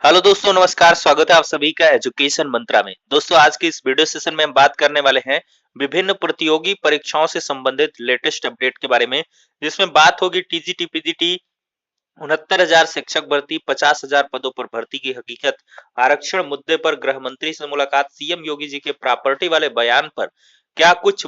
Hello दोस्तों, नमस्कार। स्वागत है आप सभी का एजुकेशन मंत्रा में। दोस्तों, आज के इस वीडियो सेशन में हम बात करने वाले हैं विभिन्न प्रतियोगी परीक्षाओं से संबंधित लेटेस्ट अपडेट के बारे में, जिसमें बात होगी टीजीटी पीजीटी 69,000 शिक्षक भर्ती, 50,000 पदों पर भर्ती की हकीकत, आरक्षण मुद्दे पर गृह मंत्री से मुलाकात, सीएम योगी जी के प्रॉपर्टी वाले बयान पर क्या कुछ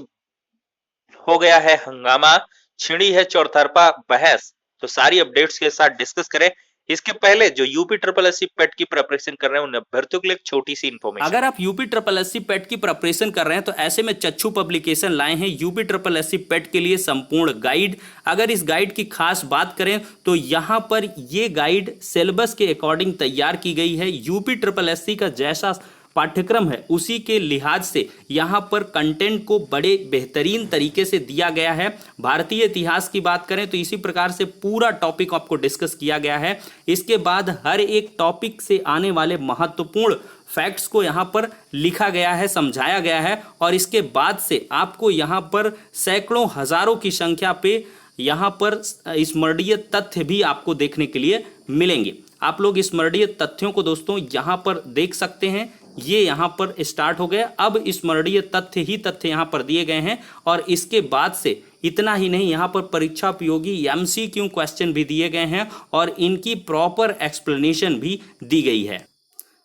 हो गया है हंगामा, छिड़ी है चौतरफा बहस। तो सारी अपडेट्स के साथ डिस्कस करें। इसके पहले जो यूपी ट्रिपल एससी पेट की प्रिपरेशन कर रहे हैं उन अभ्यर्थियों के लिए एक छोटी सी इन्फॉर्मेशन अगर है। आप यूपी ट्रिपल एससी पेट की प्रिपरेशन कर रहे हैं तो ऐसे में चच्चू पब्लिकेशन लाए हैं यूपी ट्रिपल एससी पेट के लिए संपूर्ण गाइड। अगर इस गाइड की खास बात करें तो यहां पर ये गाइड सिलेबस के अकॉर्डिंग तैयार की गई है। यूपी ट्रिपल एससी का जैसा पाठ्यक्रम है उसी के लिहाज से यहाँ पर कंटेंट को बड़े बेहतरीन तरीके से दिया गया है। भारतीय इतिहास की बात करें तो इसी प्रकार से पूरा टॉपिक आपको डिस्कस किया गया है। इसके बाद हर एक टॉपिक से आने वाले महत्वपूर्ण फैक्ट्स को यहाँ पर लिखा गया है, समझाया गया है और इसके बाद से आपको यहाँ पर सैकड़ों हजारों की संख्या पे यहाँ पर स्मरणीय तथ्य भी आपको देखने के लिए मिलेंगे। आप लोग स्मरणीय तथ्यों को दोस्तों यहाँ पर देख सकते हैं। ये यहाँ पर स्टार्ट हो गया। अब स्मरणीय तथ्य ही तथ्य यहाँ पर दिए गए हैं और इसके बाद से इतना ही नहीं, यहाँ पर परीक्षा उपयोगी एमसीक्यू क्वेश्चन भी दिए गए हैं और इनकी प्रॉपर एक्सप्लेनेशन भी दी गई है।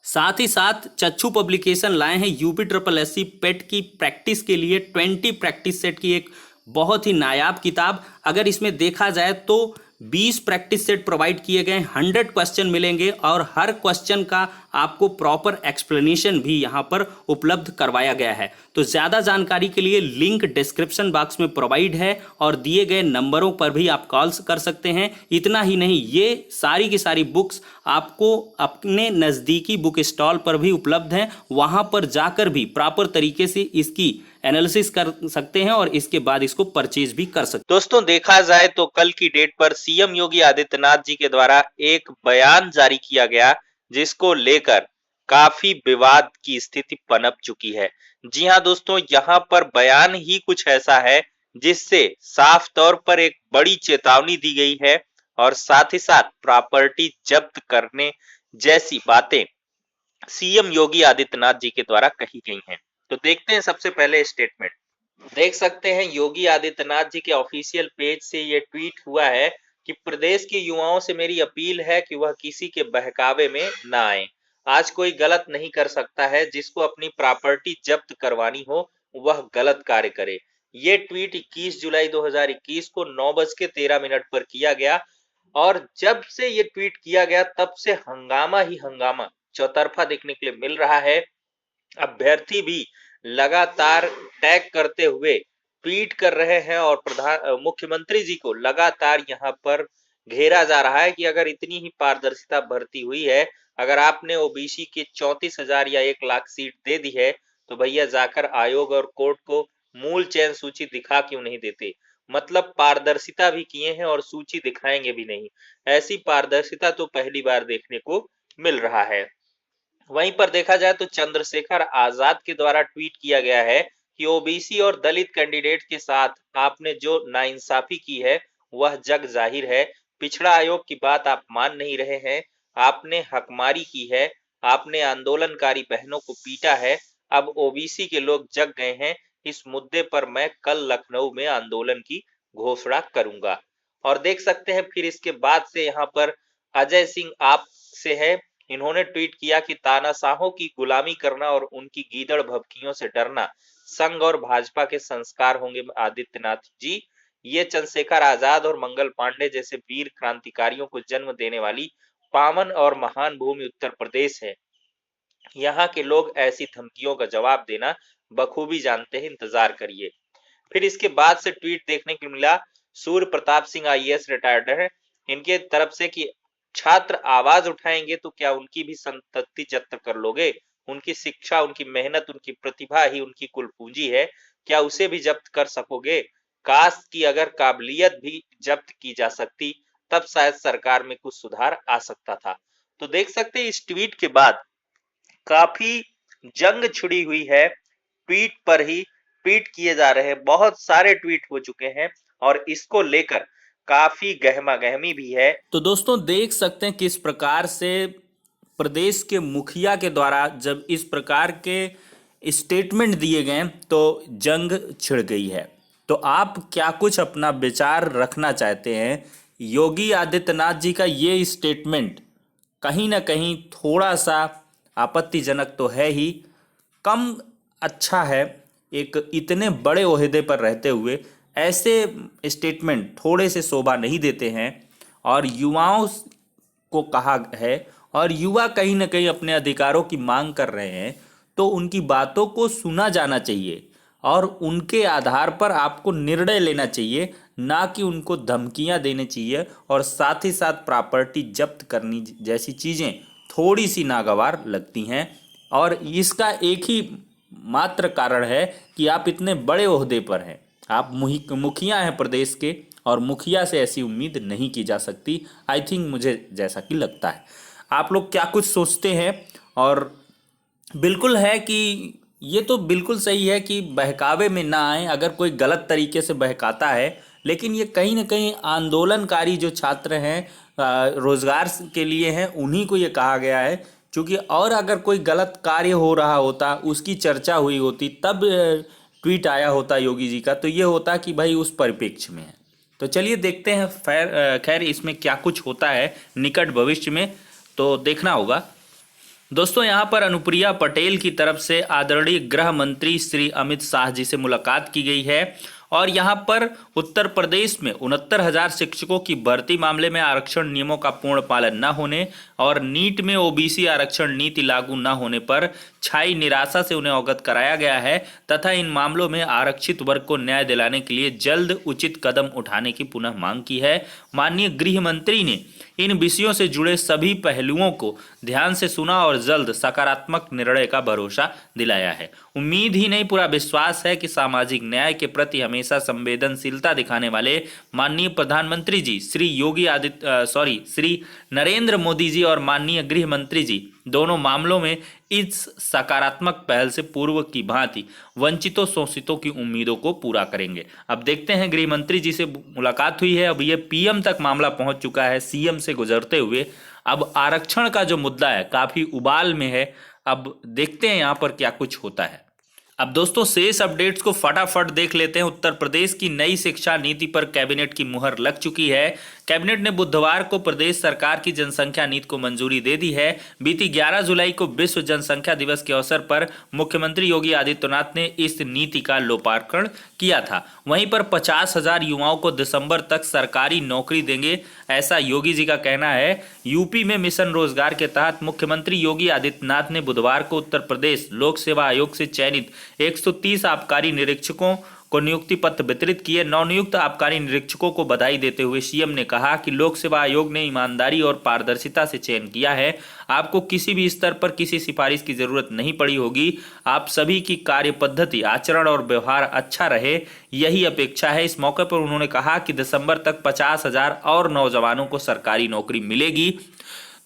साथ ही साथ चच्चू पब्लिकेशन लाए हैं यूपी ट्रिपल एससी पेट की प्रैक्टिस के लिए 20 प्रैक्टिस सेट की एक बहुत ही नायाब किताब। अगर इसमें देखा जाए तो 20 प्रैक्टिस सेट प्रोवाइड किए गए, 100 क्वेश्चन मिलेंगे और हर क्वेश्चन का आपको प्रॉपर एक्सप्लेनेशन भी यहाँ पर उपलब्ध करवाया गया है। तो ज़्यादा जानकारी के लिए लिंक डिस्क्रिप्शन बॉक्स में प्रोवाइड है और दिए गए नंबरों पर भी आप कॉल कर सकते हैं। इतना ही नहीं, ये सारी की सारी बुक्स आपको अपने नज़दीकी बुक स्टॉल पर भी उपलब्ध हैं। वहाँ पर जाकर भी प्रॉपर तरीके से इसकी एनालिसिस कर सकते हैं और इसके बाद इसको परचेज भी कर सकते हैं। दोस्तों, देखा जाए तो कल की डेट पर सीएम योगी आदित्यनाथ जी के द्वारा एक बयान जारी किया गया, जिसको लेकर काफी विवाद की स्थिति पनप चुकी है। जी हां दोस्तों, यहाँ पर बयान ही कुछ ऐसा है जिससे साफ तौर पर एक बड़ी चेतावनी दी गई है और साथ ही साथ प्रॉपर्टी जब्त करने जैसी बातें सीएम योगी आदित्यनाथ जी के द्वारा कही गई हैं। तो देखते हैं सबसे पहले स्टेटमेंट। देख सकते हैं योगी आदित्यनाथ जी के ऑफिशियल पेज से ये ट्वीट हुआ है कि प्रदेश के युवाओं से मेरी अपील है कि वह किसी के बहकावे में ना आए। आज कोई गलत नहीं कर सकता है। जिसको अपनी प्रॉपर्टी जब्त करवानी हो वह गलत कार्य करे। ये ट्वीट 21 जुलाई 2021 को 9:13 पर किया गया और जब से ये ट्वीट किया गया तब से हंगामा ही हंगामा चौतरफा देखने के लिए मिल रहा है। अभ्यर्थी भी लगातार टैग करते हुए ट्वीट कर रहे हैं और मुख्यमंत्री जी को लगातार यहाँ पर घेरा जा रहा है कि अगर इतनी ही पारदर्शिता भर्ती हुई है, अगर आपने ओबीसी के 34,000 या 1 लाख सीट दे दी है, तो भैया जाकर आयोग और कोर्ट को मूल चयन सूची दिखा क्यों नहीं देते। मतलब पारदर्शिता भी किए हैं और सूची दिखाएंगे भी नहीं। ऐसी पारदर्शिता तो पहली बार देखने को मिल रहा है। वहीं पर देखा जाए तो चंद्रशेखर आजाद के द्वारा ट्वीट किया गया है कि ओबीसी और दलित कैंडिडेट के साथ आपने जो नाइंसाफी की है वह जग जाहिर है। पिछड़ा आयोग की बात आप मान नहीं रहे हैं। आपने हकमारी की है। आपने आंदोलनकारी बहनों को पीटा है। अब ओबीसी के लोग जग गए हैं। इस मुद्दे पर मैं कल लखनऊ में आंदोलन की घोषणा करूंगा। और देख सकते हैं फिर इसके बाद से यहाँ पर अजय सिंह आप से है। इन्होंने ट्वीट किया कि तानाशाहों की गुलामी करना और उनकी गीदड़ भभकियों से डरना संघ और भाजपा के संस्कार होंगे आदित्यनाथ जी। ये चंद्रशेखर आजाद और मंगल पांडे जैसे वीर क्रांतिकारियों को जन्म देने वाली पावन और महान भूमि उत्तर प्रदेश है। यहाँ के लोग ऐसी धमकियों का जवाब देना बखूबी जानते हैं। इंतजार करिए। फिर इसके बाद से ट्वीट देखने को मिला सूर्य प्रताप सिंह आईएएस रिटायर्ड है, इनके तरफ से कि छात्र आवाज उठाएंगे तो क्या उनकी भी संपत्ति जब्त कर लोगे। उनकी शिक्षा, उनकी मेहनत, उनकी प्रतिभा ही उनकी कुल पूंजी है। क्या उसे भी जब्त कर सकोगे। काश की अगर काबिलियत भी जब्त की जा सकती, तब शायद सरकार में कुछ सुधार आ सकता था। तो देख सकते हैं इस ट्वीट के बाद काफी जंग छिड़ी हुई है। ट्वीट पर ही ट्वीट किए जा रहे हैं। बहुत सारे ट्वीट हो चुके हैं और इसको लेकर काफी गहमा गहमी भी है। तो दोस्तों देख सकते हैं किस प्रकार से प्रदेश के मुखिया के द्वारा जब इस प्रकार के स्टेटमेंट दिए गए तो जंग छिड़ गई है। तो आप क्या कुछ अपना विचार रखना चाहते हैं? योगी आदित्यनाथ जी का ये स्टेटमेंट कहीं ना कहीं थोड़ा सा आपत्तिजनक तो है ही, कम अच्छा है। एक इतने बड़े ओहदे पर रहते हुए ऐसे स्टेटमेंट थोड़े से शोभा नहीं देते हैं। और युवाओं को कहा है, और युवा कहीं ना कहीं अपने अधिकारों की मांग कर रहे हैं, तो उनकी बातों को सुना जाना चाहिए और उनके आधार पर आपको निर्णय लेना चाहिए, ना कि उनको धमकियां देनी चाहिए और साथ ही साथ प्रॉपर्टी जब्त करनी जैसी चीज़ें थोड़ी सी नागवार लगती हैं। और इसका एक ही मात्र कारण है कि आप इतने बड़े ओहदे पर हैं, आप मुखिया हैं प्रदेश के, और मुखिया से ऐसी उम्मीद नहीं की जा सकती। आई थिंक, मुझे जैसा कि लगता है। आप लोग क्या कुछ सोचते हैं? और बिल्कुल है कि ये तो बिल्कुल सही है कि बहकावे में ना आए अगर कोई गलत तरीके से बहकाता है, लेकिन ये कहीं ना कहीं आंदोलनकारी जो छात्र हैं, रोजगार के लिए हैं, उन्हीं को ये कहा गया है। क्योंकि और अगर कोई गलत कार्य हो रहा होता, उसकी चर्चा हुई होती, तब ट्वीट आया होता योगी जी का, तो ये होता कि भाई उस परिप्रेक्ष्य में है। तो चलिए देखते हैं खैर इसमें क्या कुछ होता है निकट भविष्य में, तो देखना होगा। दोस्तों, यहाँ पर अनुप्रिया पटेल की तरफ से आदरणीय गृह मंत्री श्री अमित शाह जी से मुलाकात की गई है। और यहाँ पर उत्तर प्रदेश में 69,000 शिक्षकों की भर्ती मामले में आरक्षण नियमों का पूर्ण पालन न होने और नीट में ओबीसी आरक्षण नीति लागू न होने पर छाई निराशा से उन्हें अवगत कराया गया है तथा इन मामलों में आरक्षित वर्ग को न्याय दिलाने के लिए जल्द उचित कदम उठाने की पुनः मांग की है। माननीय गृह मंत्री ने इन विषयों से जुड़े सभी पहलुओं को ध्यान से सुना और जल्द सकारात्मक निर्णय का भरोसा दिलाया है। उम्मीद ही नहीं, पूरा विश्वास है कि सामाजिक न्याय के प्रति हमेशा संवेदनशीलता दिखाने वाले माननीय प्रधानमंत्री जी श्री नरेंद्र मोदी जी और माननीय गृह मंत्री जी दोनों मामलों में इस सकारात्मक पहल से पूर्व की भांति वंचितों शोषितों की उम्मीदों को पूरा करेंगे। अब देखते हैं, गृह मंत्री जी से मुलाकात हुई है, अब ये पीएम तक मामला पहुंच चुका है सीएम से गुजरते हुए। अब आरक्षण का जो मुद्दा है काफी उबाल में है। अब देखते हैं यहाँ पर क्या कुछ होता है। अब दोस्तों, शेष अपडेट्स को फटाफट देख लेते हैं। उत्तर प्रदेश की नई शिक्षा नीति पर कैबिनेट की मुहर लग चुकी है। कैबिनेट ने बुधवार को प्रदेश सरकार की जनसंख्या नीति को मंजूरी दे दी है। बीती 11 जुलाई को विश्व जनसंख्या दिवस के अवसर पर मुख्यमंत्री योगी आदित्यनाथ ने इस नीति का लोकार्पण किया था। वहीं पर 50,000 युवाओं को दिसंबर तक सरकारी नौकरी देंगे, ऐसा योगी जी का कहना है। यूपी में मिशन रोजगार के तहत मुख्यमंत्री योगी आदित्यनाथ ने बुधवार को उत्तर प्रदेश लोक सेवा आयोग से चयनित 130 आबकारी निरीक्षकों को नियुक्ति पत्र वितरित किए। नवनियुक्त आबकारी निरीक्षकों को बधाई देते हुए सीएम ने कहा कि लोक सेवा आयोग ने ईमानदारी और पारदर्शिता से चयन किया है। आपको किसी भी स्तर पर किसी सिफारिश की जरूरत नहीं पड़ी होगी। आप सभी की कार्य पद्धति, आचरण और व्यवहार अच्छा रहे, यही अपेक्षा है। इस मौके पर उन्होंने कहा कि दिसंबर तक 50,000 और नौजवानों को सरकारी नौकरी मिलेगी।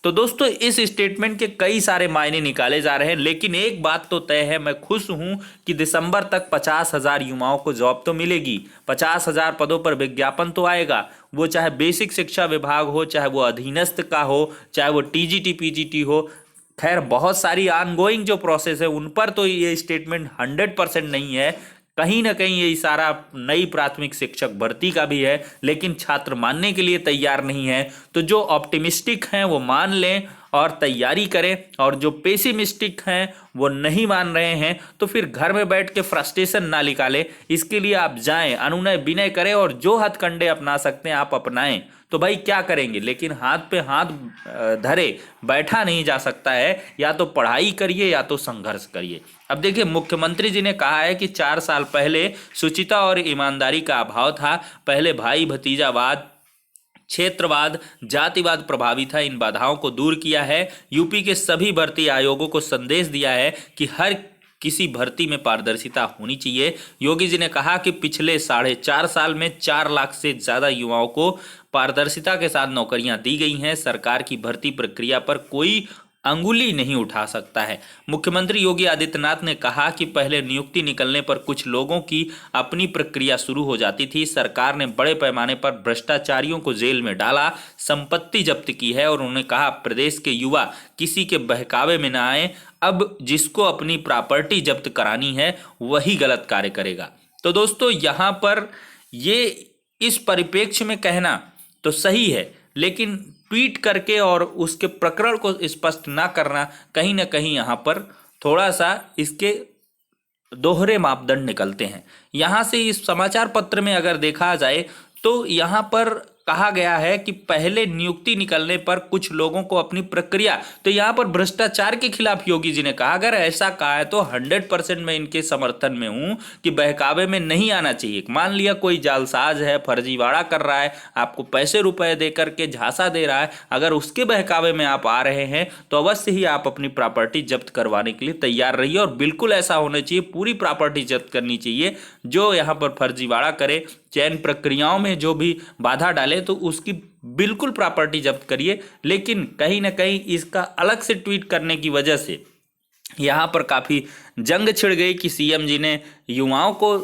तो दोस्तों, इस स्टेटमेंट के कई सारे मायने निकाले जा रहे हैं, लेकिन एक बात तो तय है, मैं खुश हूं कि दिसंबर तक 50,000 युवाओं को जॉब तो मिलेगी। 50,000 पदों पर विज्ञापन तो आएगा, वो चाहे बेसिक शिक्षा विभाग हो, चाहे वो अधीनस्थ का हो, चाहे वो टीजीटी पीजीटी हो। खैर, बहुत सारी ऑनगोइंग जो प्रोसेस है उन पर तो ये स्टेटमेंट 100% नहीं है। कहीं ना कहीं ये इशारा नई प्राथमिक शिक्षक भर्ती का भी है, लेकिन छात्र मानने के लिए तैयार नहीं है। तो जो ऑप्टिमिस्टिक हैं वो मान लें और तैयारी करें, और जो पेसिमिस्टिक हैं वो नहीं मान रहे हैं तो फिर घर में बैठ के फ्रस्ट्रेशन ना निकालें। इसके लिए आप जाएं, अनुनय विनय करें और जो हथकंडे अपना सकते हैं आप अपनाएं। तो भाई क्या करेंगे, लेकिन हाथ पे हाथ धरे बैठा नहीं जा सकता है। या तो पढ़ाई करिए या तो संघर्ष करिए। अब देखिए, मुख्यमंत्री जी ने कहा है कि 4 साल पहले शुचिता और ईमानदारी का अभाव था। पहले भाई भतीजावाद, क्षेत्रवाद, जातिवाद प्रभावी था। इन बाधाओं को दूर किया है। यूपी के सभी भर्ती आयोगों को संदेश दिया है कि हर किसी भर्ती में पारदर्शिता होनी चाहिए। योगी जी ने कहा कि पिछले 4.5 साल में 4 लाख से ज्यादा युवाओं को पारदर्शिता के साथ नौकरियां दी गई हैं। सरकार की भर्ती प्रक्रिया पर कोई अंगुली नहीं उठा सकता है। मुख्यमंत्री योगी आदित्यनाथ ने कहा कि पहले नियुक्ति निकलने पर कुछ लोगों की अपनी प्रक्रिया शुरू हो जाती थी। सरकार ने बड़े पैमाने पर भ्रष्टाचारियों को जेल में डाला, संपत्ति जब्त की है और उन्होंने कहा प्रदेश के युवा किसी के बहकावे में न आए। अब जिसको अपनी प्रॉपर्टी जब्त करानी है वही गलत कार्य करेगा। तो दोस्तों यहाँ पर ये इस परिप्रेक्ष्य में कहना तो सही है, लेकिन ट्वीट करके और उसके प्रकरण को स्पष्ट ना करना कहीं ना कहीं यहाँ पर थोड़ा सा इसके दोहरे मापदंड निकलते हैं। यहाँ से इस समाचार पत्र में अगर देखा जाए तो यहाँ पर कहा गया है कि पहले नियुक्ति निकलने पर कुछ लोगों को अपनी प्रक्रिया, तो यहाँ पर भ्रष्टाचार के खिलाफ योगी जी ने कहा अगर ऐसा कहा है तो 100% मैं इनके समर्थन में हूँ कि बहकावे में नहीं आना चाहिए। मान लिया कोई जालसाज है, फर्जीवाड़ा कर रहा है, आपको पैसे रुपए दे करके झांसा दे रहा है, अगर उसके बहकावे में आप आ रहे हैं तो अवश्य ही आप अपनी प्रॉपर्टी जब्त करवाने के लिए तैयार रहिए। और बिल्कुल ऐसा होना चाहिए, पूरी प्रॉपर्टी जब्त करनी चाहिए। जो यहाँ पर फर्जीवाड़ा करे, चयन प्रक्रियाओं में जो भी बाधा डाले तो उसकी बिल्कुल प्रॉपर्टी जब्त करिए। लेकिन कहीं ना कहीं इसका अलग से ट्वीट करने की वजह से यहाँ पर काफ़ी जंग छिड़ गई कि सीएम जी ने युवाओं को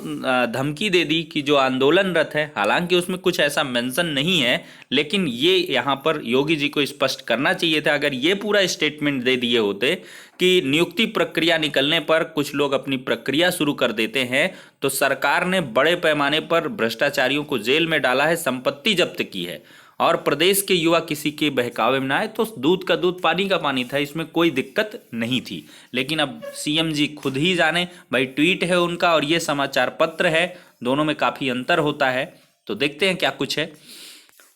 धमकी दे दी कि जो आंदोलनरत है, हालांकि उसमें कुछ ऐसा मेंशन नहीं है, लेकिन ये यहाँ पर योगी जी को स्पष्ट करना चाहिए था। अगर ये पूरा स्टेटमेंट दे दिए होते कि नियुक्ति प्रक्रिया निकलने पर कुछ लोग अपनी प्रक्रिया शुरू कर देते हैं, तो सरकार ने बड़े पैमाने पर भ्रष्टाचारियों को जेल में डाला है, संपत्ति जब्त की है और प्रदेश के युवा किसी के बहकावे में ना आए, तो दूध का दूध पानी का पानी था, इसमें कोई दिक्कत नहीं थी। लेकिन अब सीएम जी खुद ही जाने, भाई ट्वीट है उनका और ये समाचार पत्र है, दोनों में काफ़ी अंतर होता है। तो देखते हैं क्या कुछ है।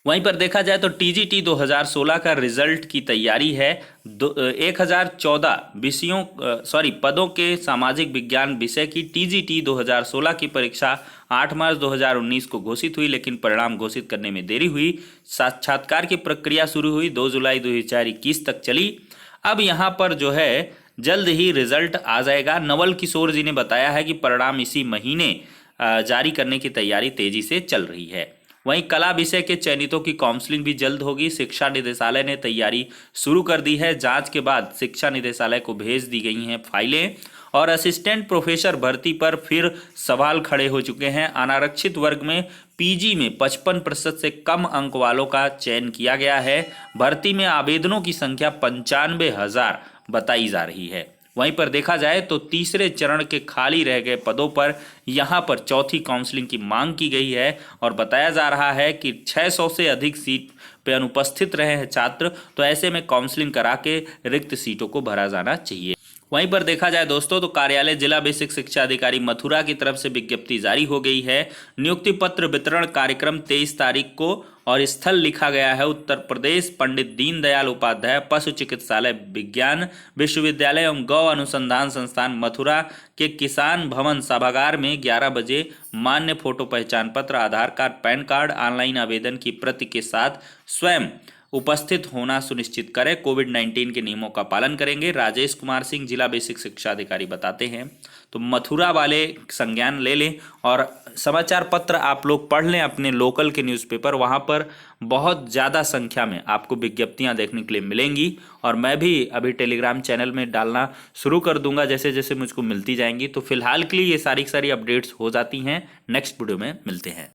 वहीं पर देखा जाए तो टीजीटी 2016 का रिजल्ट की तैयारी है। 1014 पदों के सामाजिक विज्ञान विषय की टीजीटी 2016 की परीक्षा 8 मार्च 2019 को घोषित हुई, लेकिन परिणाम घोषित करने में देरी हुई। साक्षात्कार की प्रक्रिया शुरू हुई, 2 जुलाई 2021 तक चली। अब यहाँ पर जो है जल्द ही रिजल्ट आ जाएगा। नवल किशोर जी ने बताया है कि परिणाम इसी महीने जारी करने की तैयारी तेजी से चल रही है। वहीं कला विषय के चयनितों की काउंसलिंग भी जल्द होगी। शिक्षा निदेशालय ने तैयारी शुरू कर दी है। जांच के बाद शिक्षा निदेशालय को भेज दी गई हैं फाइलें। और असिस्टेंट प्रोफेसर भर्ती पर फिर सवाल खड़े हो चुके हैं। अनारक्षित वर्ग में पीजी में 55% से कम अंक वालों का चयन किया गया है। भर्ती में आवेदनों की संख्या 95,000 बताई जा रही है। वहीं पर देखा जाए तो तीसरे चरण के खाली रह गए पदों पर यहां पर चौथी काउंसलिंग की मांग की गई है और बताया जा रहा है कि 600 से अधिक सीट पे अनुपस्थित रहे हैं छात्र, तो ऐसे में काउंसलिंग करा के रिक्त सीटों को भरा जाना चाहिए। वहीं पर देखा जाए दोस्तों तो कार्यालय जिला बेसिक शिक्षा अधिकारी मथुरा की तरफ से विज्ञप्ति जारी हो गई है। नियुक्ति पत्र वितरण कार्यक्रम 23 तारीख को और स्थल लिखा गया है उत्तर प्रदेश पंडित दीनदयाल उपाध्याय पशु चिकित्सालय विज्ञान विश्वविद्यालय एवं गौ अनुसंधान संस्थान मथुरा के किसान भवन सभागार में 11 बजे। मान्य फोटो पहचान पत्र, आधार कार्ड, पैन कार्ड, ऑनलाइन आवेदन की प्रति के साथ स्वयं उपस्थित होना सुनिश्चित करें। कोविड-19 के नियमों का पालन करेंगे। राजेश कुमार सिंह जिला बेसिक शिक्षा अधिकारी बताते हैं। तो मथुरा वाले संज्ञान ले लें और समाचार पत्र आप लोग पढ़ लें अपने लोकल के न्यूज़पेपर, वहाँ पर बहुत ज़्यादा संख्या में आपको विज्ञप्तियाँ देखने के लिए मिलेंगी। और मैं भी अभी टेलीग्राम चैनल में डालना शुरू कर दूंगा जैसे जैसे मुझको मिलती जाएंगी। तो फिलहाल के लिए ये सारी अपडेट्स हो जाती हैं। नेक्स्ट वीडियो में मिलते हैं।